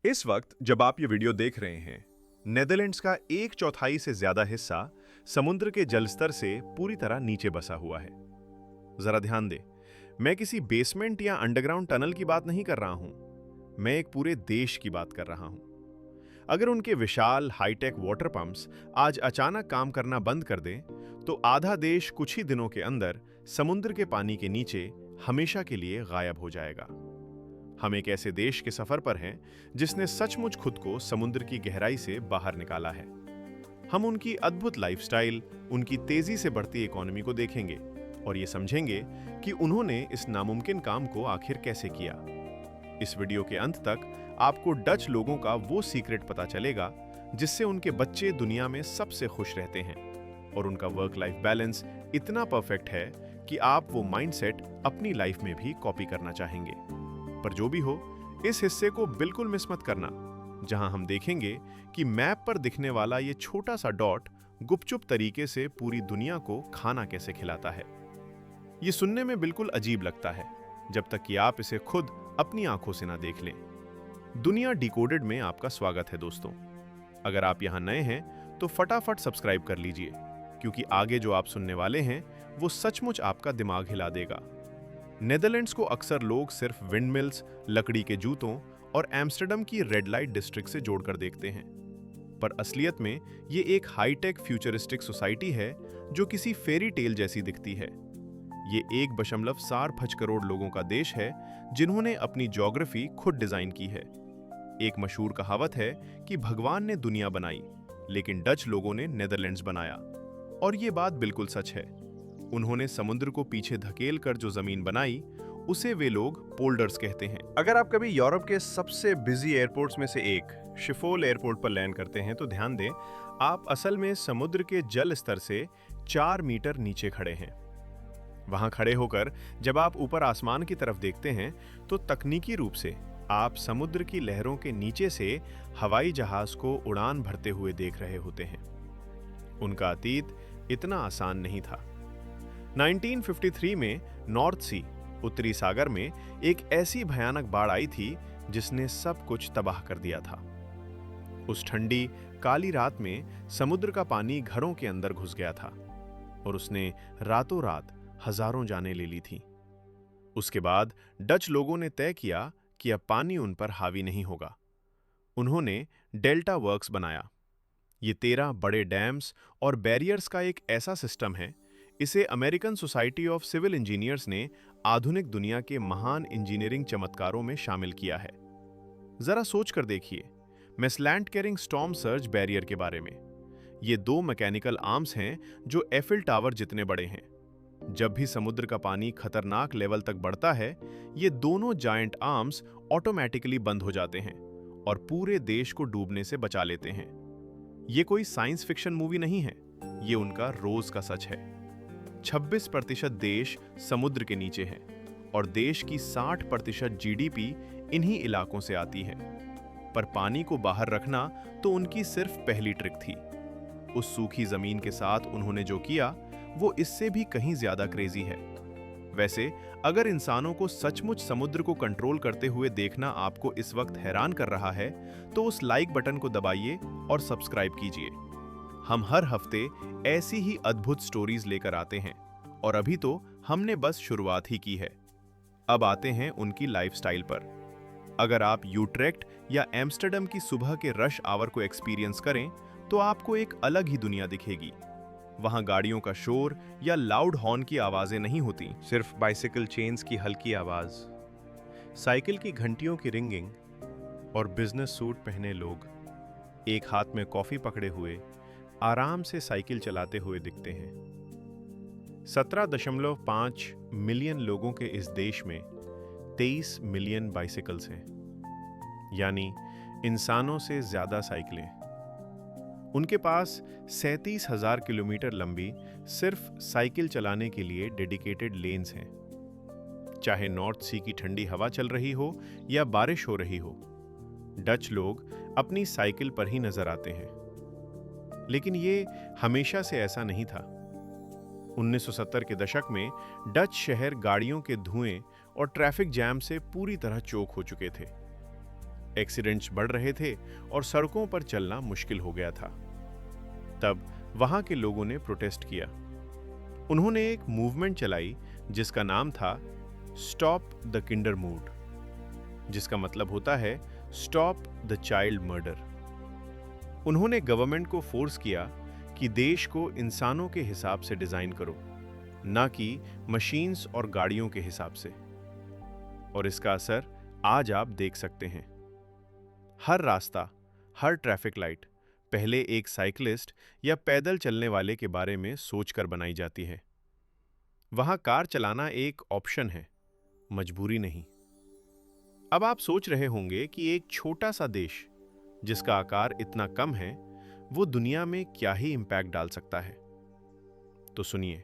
इस वक्त जब आप ये वीडियो देख रहे हैं, नेदरलैंड्स का एक चौथाई से ज्यादा हिस्सा समुद्र के जलस्तर से पूरी तरह नीचे बसा हुआ है। जरा ध्यान दें, मैं किसी बेसमेंट या अंडरग्राउंड टनल की बात नहीं कर रहा हूं, मैं एक पूरे देश की बात कर रहा हूं। अगर उनके विशाल हाईटेक वाटर पंप्स आज अचानक काम करना बंद कर दें, तो आधा देश कुछ ही दिनों के अंदर समुद्र के पानी के नीचे हमेशा के लिए गायब हो जाएगा। हम एक ऐसे देश के सफर पर हैं जिसने सचमुच खुद को समुद्र की गहराई से बाहर निकाला है। हम उनकी अद्भुत लाइफस्टाइल, उनकी तेजी से बढ़ती इकोनॉमी को देखेंगे और ये समझेंगे कि उन्होंने इस नामुमकिन काम को आखिर कैसे किया। इस वीडियो के अंत तक आपको डच लोगों का वो सीक्रेट पता चलेगा जिससे उनके बच्चे दुनिया में सबसे खुश रहते हैं और उनका वर्क लाइफ बैलेंस इतना परफेक्ट है कि आप वो माइंडसेट अपनी लाइफ में भी कॉपी करना चाहेंगे। पर जो भी हो, इस हिस्से को बिल्कुल मिस मत करना, जहां हम देखेंगे कि मैप पर दिखने वाला ये छोटा सा डॉट गुपचुप तरीके से पूरी दुनिया को खाना कैसे खिलाता है। ये सुनने में बिल्कुल अजीब लगता है जब तक कि आप इसे खुद अपनी आंखों से ना देख लें। दुनिया डिकोडेड में आपका स्वागत है दोस्तों। अगर आप यहां नए हैं तो फटाफट सब्सक्राइब कर लीजिए, क्योंकि आगे जो आप सुनने वाले हैं वो सचमुच आपका दिमाग हिला देगा। नेदरलैंड्स को अक्सर लोग सिर्फ विंडमिल्स, लकड़ी के जूतों और एम्स्टर्डम की रेड लाइट डिस्ट्रिक्ट से जोड़कर देखते हैं, पर असलियत में ये एक हाईटेक फ्यूचरिस्टिक सोसाइटी है जो किसी फेरी टेल जैसी दिखती है। ये 1.4 करोड़ लोगों का देश है जिन्होंने अपनी ज्योग्राफी खुद डिजाइन की है। एक मशहूर कहावत है कि भगवान ने दुनिया बनाई, लेकिन डच लोगों ने नेदरलैंड्स बनाया, और ये बात बिल्कुल सच है। उन्होंने समुद्र को पीछे धकेल कर जो जमीन बनाई, उसे वे लोग पोल्डर्स कहते हैं। अगर आप कभी यूरोप के सबसे बिजी एयरपोर्ट्स में से एक शिफोल एयरपोर्ट पर लैंड करते हैं तो ध्यान दें, आप असल में समुद्र के जल स्तर से 4 मीटर नीचे खड़े हैं। वहां खड़े होकर जब आप ऊपर आसमान की तरफ देखते हैं तो तकनीकी रूप से आप समुद्र की लहरों के नीचे से हवाई जहाज को उड़ान भरते हुए देख रहे होते हैं। उनका अतीत इतना आसान नहीं था। 1953 में नॉर्थ सी, उत्तरी सागर में एक ऐसी भयानक बाढ़ आई थी जिसने सब कुछ तबाह कर दिया था। उस ठंडी काली रात में समुद्र का पानी घरों के अंदर घुस गया था और उसने रातों रात हजारों जानें ले ली थी। उसके बाद डच लोगों ने तय किया कि अब पानी उन पर हावी नहीं होगा। उन्होंने डेल्टा वर्क्स बनाया। ये 13 बड़े डैम्स और बैरियर्स का एक ऐसा सिस्टम है, इसे American society of civil engineers ने आधुनिक दुनिया के महान इंजीनियरिंग चमत्कारों में शामिल किया है। जरा सोच कर देखिए मेसलैंड कैरिंग स्टॉर्म सर्ज बैरियर के बारे में। ये 2 मैकेनिकल आर्म्स हैं जो एफिल टावर जितने बड़े हैं। जब भी समुद्र का पानी खतरनाक लेवल तक बढ़ता है, ये दोनों जायंट आर्म्स ऑटोमेटिकली बंद हो जाते हैं और पूरे देश को डूबने से बचा लेते हैं। ये कोई साइंस फिक्शन मूवी नहीं है, ये उनका रोज का सच है। 26% देश समुद्र के नीचे है और देश की 60% जीडीपी इन्हीं इलाकों से आती है। पर पानी को बाहर रखना तो उनकी सिर्फ पहली ट्रिक थी। उस सूखी जमीन के साथ उन्होंने जो किया वो इससे भी कहीं ज्यादा क्रेजी है। वैसे अगर इंसानों को सचमुच समुद्र को कंट्रोल करते हुए देखना आपको इस वक्त हैरान कर रहा है, तो उस लाइक बटन को दबाइए और सब्सक्राइब कीजिए। हम हर हफ्ते ऐसी ही अद्भुत स्टोरीज लेकर आते हैं और अभी तो हमने बस शुरुआत ही की है। अब आते हैं उनकी लाइफस्टाइल पर। अगर आप यूट्रेक्ट या एम्स्टर्डम की सुबह के रश आवर को एक्सपीरियंस करें तो आपको एक अलग ही दुनिया दिखेगी। वहां गाड़ियों का शोर या लाउड हॉर्न की आवाजें नहीं होती, सिर्फ बाइसिकल चेन्स की हल्की आवाज, साइकिल की घंटियों की रिंगिंग और बिजनेस सूट पहने लोग एक हाथ में कॉफी पकड़े हुए आराम से साइकिल चलाते हुए दिखते हैं। 17.5 मिलियन लोगों के इस देश में 23 मिलियन बाइसिकल्स हैं, यानी इंसानों से ज्यादा साइकिलें। उनके पास 37,000 किलोमीटर लंबी सिर्फ साइकिल चलाने के लिए डेडिकेटेड लेन्स हैं। चाहे नॉर्थ सी की ठंडी हवा चल रही हो या बारिश हो रही हो, डच लोग अपनी साइकिल पर ही नजर आते हैं। लेकिन ये हमेशा से ऐसा नहीं था। 1970 के दशक में डच शहर गाड़ियों के धुएं और ट्रैफिक जैम से पूरी तरह चोक हो चुके थे। एक्सीडेंट्स बढ़ रहे थे और सड़कों पर चलना मुश्किल हो गया था। तब वहां के लोगों ने प्रोटेस्ट किया। उन्होंने एक मूवमेंट चलाई जिसका नाम था स्टॉप द किंडर मूड, जिसका मतलब होता है स्टॉप द चाइल्ड मर्डर। उन्होंने गवर्नमेंट को फोर्स किया कि देश को इंसानों के हिसाब से डिजाइन करो, ना कि मशीन्स और गाड़ियों के हिसाब से। और इसका असर आज आप देख सकते हैं। हर रास्ता, हर ट्रैफिक लाइट पहले एक साइकिलिस्ट या पैदल चलने वाले के बारे में सोचकर बनाई जाती है। वहां कार चलाना एक ऑप्शन है, मजबूरी नहीं। अब आप सोच रहे होंगे कि एक छोटा सा देश जिसका आकार इतना कम है, वो दुनिया में क्या ही इंपैक्ट डाल सकता है। तो सुनिए,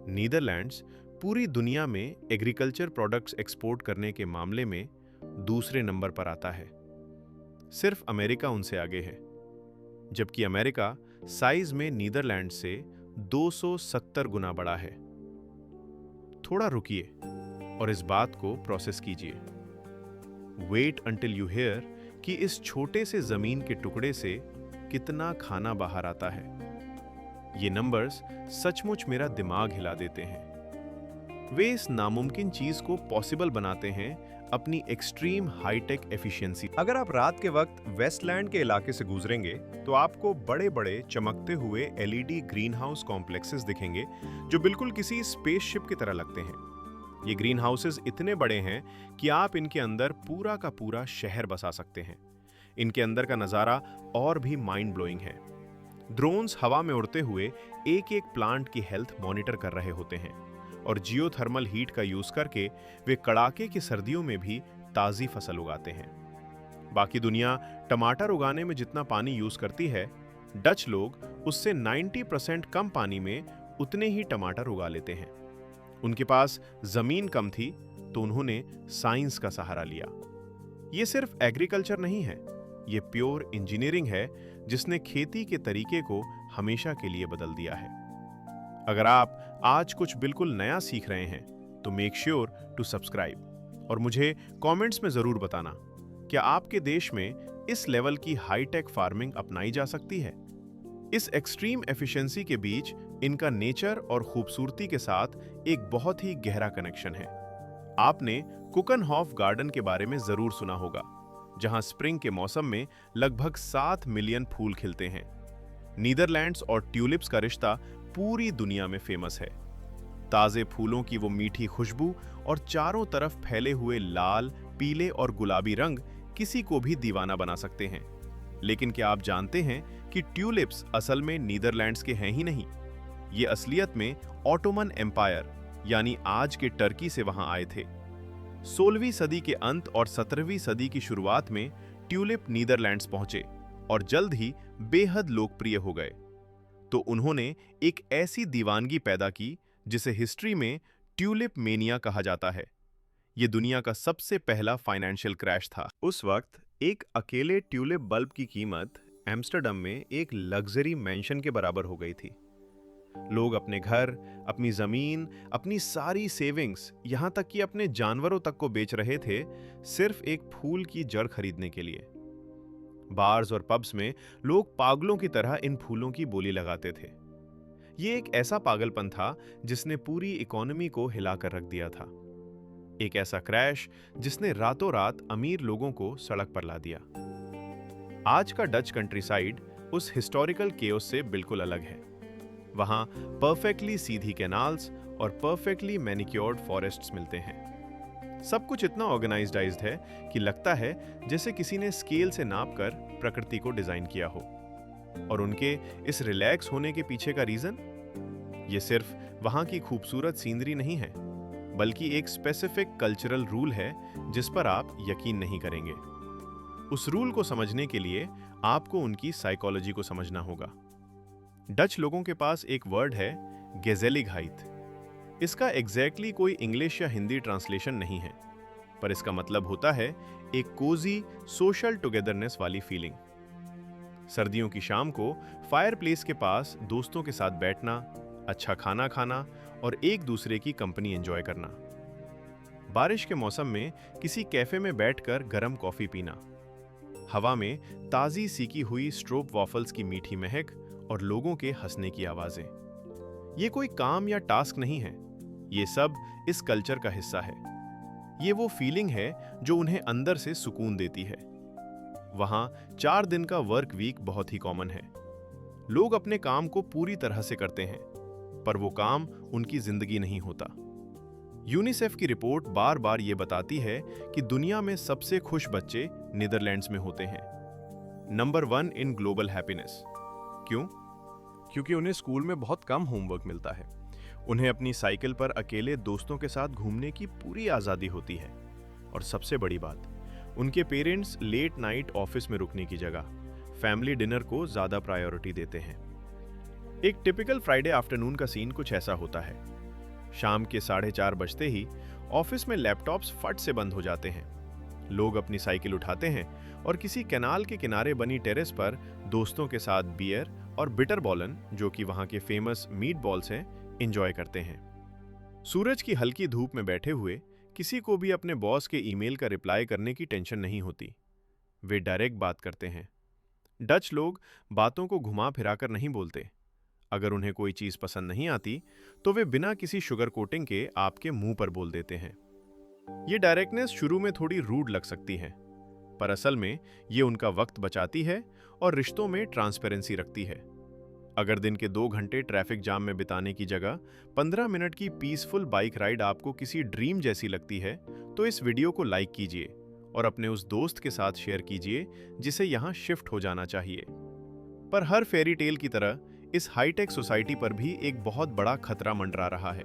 नीदरलैंड्स पूरी दुनिया में एग्रीकल्चर प्रोडक्ट्स एक्सपोर्ट करने के मामले में दूसरे नंबर पर आता है। सिर्फ अमेरिका उनसे आगे है, जबकि अमेरिका साइज में नीदरलैंड से 270 गुना बड़ा है। थोड़ा रुकिए और इस बात को प्रोसेस कीजिए। वेट अंटिल यू हियर कि इस छोटे से जमीन के टुकड़े से कितना खाना बाहर आता है। ये नंबर्स सचमुच मेरा दिमाग हिला देते हैं। वे इस नामुमकिन चीज को पॉसिबल बनाते हैं अपनी एक्सट्रीम हाईटेक एफिशिएंसी। अगर आप रात के वक्त वेस्टलैंड के इलाके से गुजरेंगे तो आपको बड़े बड़े चमकते हुए एलईडी ग्रीन हाउस कॉम्प्लेक्सेस दिखेंगे जो बिल्कुल किसी स्पेसशिप की तरह लगते हैं। ये ग्रीन हाउसेस इतने बड़े हैं कि आप इनके अंदर पूरा का पूरा शहर बसा सकते हैं। इनके अंदर का नजारा और भी माइंड ब्लोइंग है। ड्रोन्स हवा में उड़ते हुए एक एक प्लांट की हेल्थ मॉनिटर कर रहे होते हैं और जियोथर्मल हीट का यूज करके वे कड़ाके की सर्दियों में भी ताजी फसल उगाते हैं। बाकी दुनिया टमाटर उगाने में जितना पानी यूज करती है, डच लोग उससे 90% कम पानी में उतने ही टमाटर उगा लेते हैं। उनके पास जमीन कम थी तो उन्होंने साइंस का सहारा लिया। ये सिर्फ एग्रीकल्चर नहीं है, ये प्योर इंजीनियरिंग है जिसने खेती के तरीके को हमेशा के लिए बदल दिया है। अगर आप आज कुछ बिल्कुल नया सीख रहे हैं तो मेक श्योर टू सब्सक्राइब और मुझे कमेंट्स में जरूर बताना, क्या आपके देश में इस लेवल की हाईटेक फार्मिंग अपनाई जा सकती है? इस एक्सट्रीम एफिशिएंसी के बीच इनका नेचर और खूबसूरती के साथ एक बहुत ही गहरा कनेक्शन है। आपने कुकनहॉफ गार्डन के बारे में जरूर सुना होगा, जहां स्प्रिंग के मौसम में लगभग 7 मिलियन फूल खिलते हैं। नीदरलैंड्स और ट्यूलिप्स का रिश्ता पूरी दुनिया में फेमस है। ताजे फूलों की वो मीठी खुशबू और चारों तरफ फैले हुए लाल, पीले और गुलाबी रंग किसी को भी दीवाना बना सकते हैं। लेकिन क्या आप जानते हैं कि ट्यूलिप्स असल में नीदरलैंड्स के हैं ही नहीं। ये असलियत में ऑटोमन एम्पायर यानी आज के टर्की से वहां आए थे। 16वीं सदी के अंत और 17वीं सदी की शुरुआत में ट्यूलिप नीदरलैंड्स पहुंचे और जल्द ही बेहद लोकप्रिय हो गए। तो उन्होंने एक ऐसी दीवानगी पैदा की जिसे हिस्ट्री में ट्यूलिप मेनिया कहा जाता है। यह दुनिया का सबसे पहला फाइनेंशियल क्रैश था। उस वक्त एक अकेले ट्यूलिप बल्ब की कीमत एम्स्टर्डम में एक लग्जरी मैंशन के बराबर हो गई थी। लोग अपने घर, अपनी जमीन, अपनी सारी सेविंग्स, यहां तक कि अपने जानवरों तक को बेच रहे थे सिर्फ एक फूल की जड़ खरीदने के लिए। बार्स और पब्स में लोग पागलों की तरह इन फूलों की बोली लगाते थे। ये एक ऐसा पागलपन था जिसने पूरी इकोनॉमी को हिलाकर रख दिया था। एक ऐसा क्रैश जिसने रातों रात अमीर लोगों को सड़क पर ला दिया। आज का डच कंट्रीसाइड उस हिस्टोरिकल केओस से बिल्कुल अलग है। वहां परफेक्टली सीधी कैनाल्स और परफेक्टली मैनिक्योर्ड फॉरेस्ट्स मिलते हैं। सब कुछ इतना ऑर्गेनाइज्ड है कि लगता है जैसे किसी ने स्केल से नापकर प्रकृति को डिजाइन किया हो। और उनके इस रिलैक्स होने के पीछे का रीजन, ये सिर्फ वहां की खूबसूरत सीनरी नहीं है, बल्कि एक स्पेसिफिक कल्चरल रूल है जिस पर आप यकीन नहीं करेंगे। उस रूल को समझने के लिए आपको उनकी साइकोलॉजी को समझना होगा। डच लोगों के पास एक वर्ड है, गेजेलिगहाइट। इसका एग्जैक्टली कोई इंग्लिश या हिंदी ट्रांसलेशन नहीं है, पर इसका मतलब होता है एक कोजी सोशल टुगेदरनेस वाली फीलिंग। सर्दियों की शाम को फायरप्लेस के पास दोस्तों के साथ बैठना, अच्छा खाना खाना और एक दूसरे की कंपनी एंजॉय करना। बारिश के मौसम में किसी कैफे में बैठकर गर्म कॉफी पीना हवा में ताजी सीकी हुई स्ट्रोप वॉफल्स की मीठी महक और लोगों के हंसने की आवाजें। ये कोई काम या टास्क नहीं है, ये सब इस कल्चर का हिस्सा है। ये वो फीलिंग है जो उन्हें अंदर से सुकून देती है। वहां 4 दिन का वर्क वीक बहुत ही कॉमन है। लोग अपने काम को पूरी तरह से करते हैं, पर वो काम उनकी जिंदगी नहीं होता। यूनिसेफ की रिपोर्ट बार बार ये बताती है कि दुनिया में सबसे खुश बच्चे नीदरलैंड्स में होते हैं। Number 1 in global happiness. क्यों? क्योंकि उन्हें स्कूल में बहुत कम होमवर्क मिलता है। उन्हें अपनी साइकिल पर अकेले दोस्तों के साथ घूमने की पूरी आज़ादी होती है। और सबसे बड़ी बात, उनके पेरेंट्स लेट नाइट ऑफिस में रुकने की जगह फैमिली डिनर को ज़्यादा प्रायोरिटी देते हैं। एक टिपिकल फ्राइडे आफ्टरनून का सीन कुछ ऐसा होता है। शाम के 4:30 बजते ही ऑफिस में लैपटॉप्स फट से बंद हो जाते हैं। लोग अपनी साइकिल उठाते हैं और किसी कैनाल के किनारे बनी टेरेस पर दोस्तों के साथ बियर और बिटर बॉलन, जो कि वहां के फेमस मीट बॉल्स हैं, एंजॉय करते हैं। सूरज की हल्की धूप में बैठे हुए किसी को भी अपने बॉस के ईमेल का रिप्लाई करने की टेंशन नहीं होती। वे डायरेक्ट बात करते हैं। डच लोग बातों को घुमा फिराकर नहीं बोलते। अगर उन्हें कोई चीज पसंद नहीं आती तो वे बिना किसी शुगर कोटिंग के आपके मुंह पर बोल देते हैं। ये डायरेक्टनेस शुरू में थोड़ी रूड लग सकती है, पर असल में ये उनका वक्त बचाती है और रिश्तों में ट्रांसपेरेंसी रखती है। अगर दिन के 2 घंटे ट्रैफिक जाम में बिताने की जगह 15 मिनट की पीसफुल बाइक राइड आपको किसी ड्रीम जैसी लगती है, तो इस वीडियो को लाइक कीजिए और अपने उस दोस्त के साथ शेयर कीजिए जिसे यहाँ शिफ्ट हो जाना चाहिए। पर हर फेरी टेल की तरह इस हाईटेक सोसाइटी पर भी एक बहुत बड़ा खतरा मंडरा रहा है,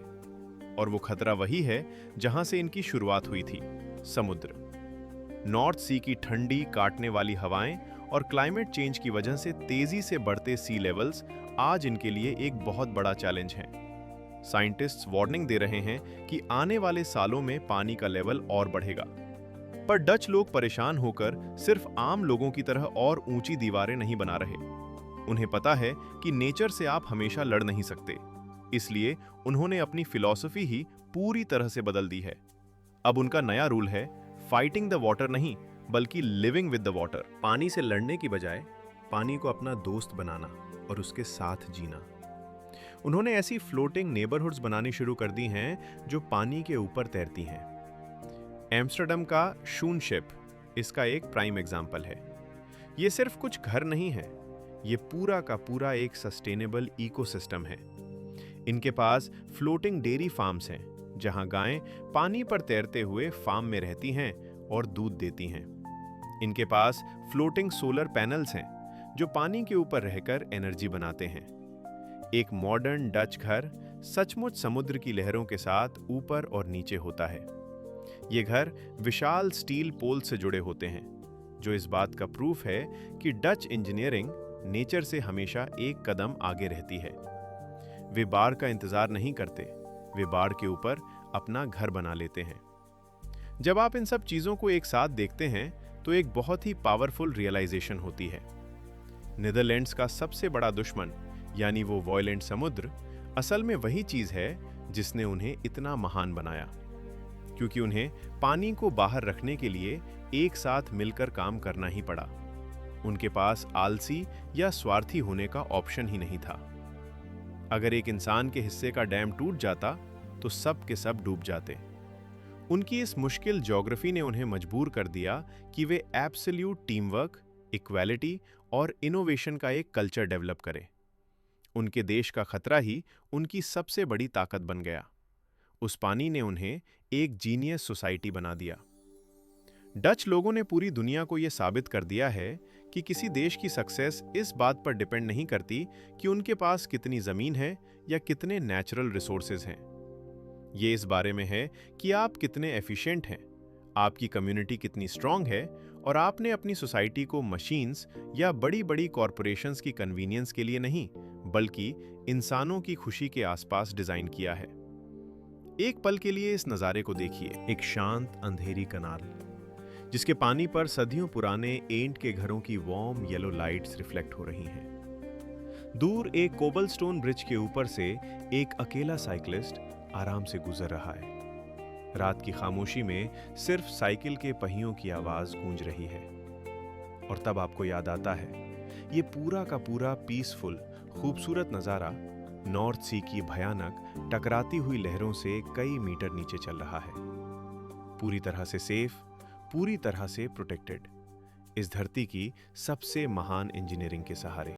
और वो खतरा वही है जहां से इनकी शुरुआत हुई थी, समुद्र। नॉर्थ सी की ठंडी काटने वाली हवाएं और क्लाइमेट चेंज की वजह से तेजी से बढ़ते सी लेवल्स आज इनके लिए एक बहुत बड़ा चैलेंज है। साइंटिस्ट्स वार्निंग दे रहे हैं कि आने वाले सालों में पानी का लेवल और बढ़ेगा। पर डच लोग परेशान होकर सिर्फ आम लोगों की तरह और ऊंची दीवारें नहीं बना रहे। उन्हें पता है कि नेचर से आप हमेशा लड़ नहीं सकते, इसलिए उन्होंने अपनी फिलॉसफी ही पूरी तरह से बदल दी है। अब उनका नया रूल है फाइटिंग द वाटर नहीं, बल्कि लिविंग विद द वाटर। पानी से लड़ने की बजाय पानी को अपना दोस्त बनाना और उसके साथ जीना। उन्होंने ऐसी फ्लोटिंग नेबरहुड्स बनानी शुरू कर दी हैं जो पानी के ऊपर तैरती हैं। एम्स्टर्डम का शूनशिप इसका एक प्राइम एग्जाम्पल है। ये सिर्फ कुछ घर नहीं है, ये पूरा का पूरा एक सस्टेनेबल इकोसिस्टम है। इनके पास फ्लोटिंग डेयरी फार्म्स हैं, जहां गायें पानी पर तैरते हुए फार्म में रहती हैं और दूध देती हैं। इनके पास फ्लोटिंग सोलर पैनल्स हैं, जो पानी के ऊपर रहकर एनर्जी बनाते हैं। एक मॉडर्न डच घर सचमुच समुद्र की लहरों के साथ ऊपर और नीचे होता है। ये घर विशाल स्टील पोल से जुड़े होते हैं, जो इस बात का प्रूफ है कि डच इंजीनियरिंग नेचर से हमेशा एक कदम आगे रहती है। वे बाढ़ का इंतजार नहीं करते, वे बाढ़ के ऊपर अपना घर बना लेते हैं। जब आप इन सब चीजों को एक साथ देखते हैं तो एक बहुत ही पावरफुल रियलाइजेशन होती है। नीदरलैंड्स का सबसे बड़ा दुश्मन यानी वो वॉयलेंट समुद्र असल में वही चीज है जिसने उन्हें इतना महान बनाया, क्योंकि उन्हें पानी को बाहर रखने के लिए एक साथ मिलकर काम करना ही पड़ा। उनके पास आलसी या स्वार्थी होने का ऑप्शन ही नहीं था। अगर एक इंसान के हिस्से का डैम टूट जाता तो सब के सब डूब जाते। उनकी इस मुश्किल ज्योग्राफी ने उन्हें मजबूर कर दिया कि वे एब्सोल्यूट टीमवर्क, इक्वालिटी और इनोवेशन का एक कल्चर डेवलप करें। उनके देश का खतरा ही उनकी सबसे बड़ी ताकत बन गया। उस पानी ने उन्हें एक जीनियस सोसाइटी बना दिया। डच लोगों ने पूरी दुनिया को यह साबित कर दिया है कि किसी देश की सक्सेस इस बात पर डिपेंड नहीं करती कि उनके पास कितनी जमीन है या कितने नेचुरल रिसोर्सेज हैं। ये इस बारे में है कि आप कितने एफिशिएंट हैं, आपकी कम्युनिटी कितनी स्ट्रांग है और आपने अपनी सोसाइटी को मशीन्स या बड़ी बड़ी कॉरपोरेशंस की कन्वीनियंस के लिए नहीं, बल्कि इंसानों की खुशी के आसपास डिजाइन किया है। एक पल के लिए इस नज़ारे को देखिए, एक शांत अंधेरी कनाल जिसके पानी पर सदियों पुराने एंट के घरों की वार्म येलो लाइट्स रिफ्लेक्ट हो रही हैं। दूर एक कोबलस्टोन ब्रिज के ऊपर से एक अकेला साइकिलिस्ट आराम से गुजर रहा है। रात की खामोशी में सिर्फ साइकिल के पहियों की आवाज गूंज रही है। और तब आपको याद आता है ये पूरा का पूरा पीसफुल, खूबसूरत नज़ारा नॉर्थ सी की भयानक टकराती हुई लहरों से कई मीटर नीचे चल रहा है, पूरी तरह से सेफ, पूरी तरह से प्रोटेक्टेड, इस धरती की सबसे महान इंजीनियरिंग के सहारे।